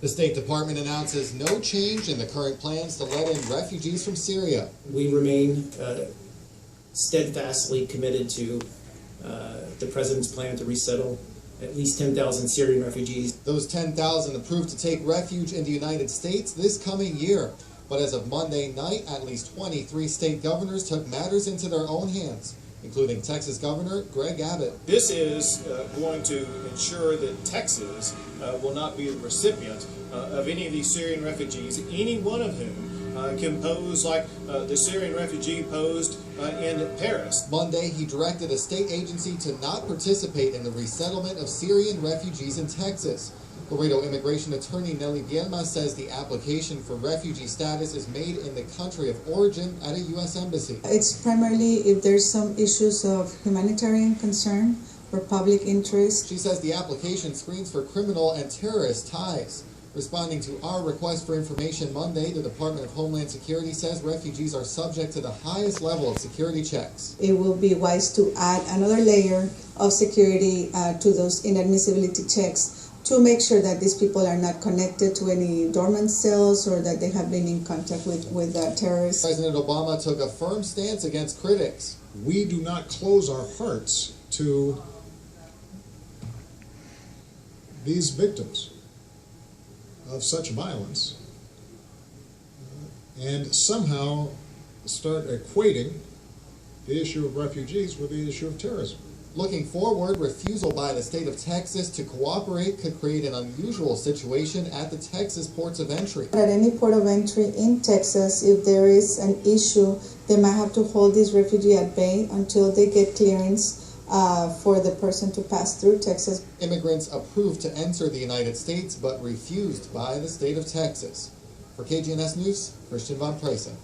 The State Department announces no change in the current plans to let in refugees from Syria. We remain steadfastly committed to the President's plan to resettle at least 10,000 Syrian refugees. Those 10,000 approved to take refuge in the United States this coming year. But as of Monday night, at least 23 state governors took matters into their own hands, including Texas Governor Greg Abbott. This is going to ensure that Texas will not be the recipient of any of these Syrian refugees, any one of whom can pose like the Syrian refugee posed in Paris. Monday, he directed a state agency to not participate in the resettlement of Syrian refugees in Texas. Laredo immigration attorney Nelly Bielma says the application for refugee status is made in the country of origin at a U.S. embassy. It's primarily if there's some issues of humanitarian concern or public interest. She says the application screens for criminal and terrorist ties. Responding to our request for information Monday, the Department of Homeland Security says refugees are subject to the highest level of security checks. It will be wise to add another layer of security to those inadmissibility checks to make sure that these people are not connected to any dormant cells or that they have been in contact with terrorists. President Obama took a firm stance against critics. We do not close our hearts to these victims of such violence and somehow start equating the issue of refugees with the issue of terrorism. Looking forward, refusal by the state of Texas to cooperate could create an unusual situation at the Texas ports of entry. At any port of entry in Texas, if there is an issue, they might have to hold this refugee at bay until they get clearance for the person to pass through Texas. Immigrants approved to enter the United States but refused by the state of Texas. For KGNS News, Christian Von Preisen.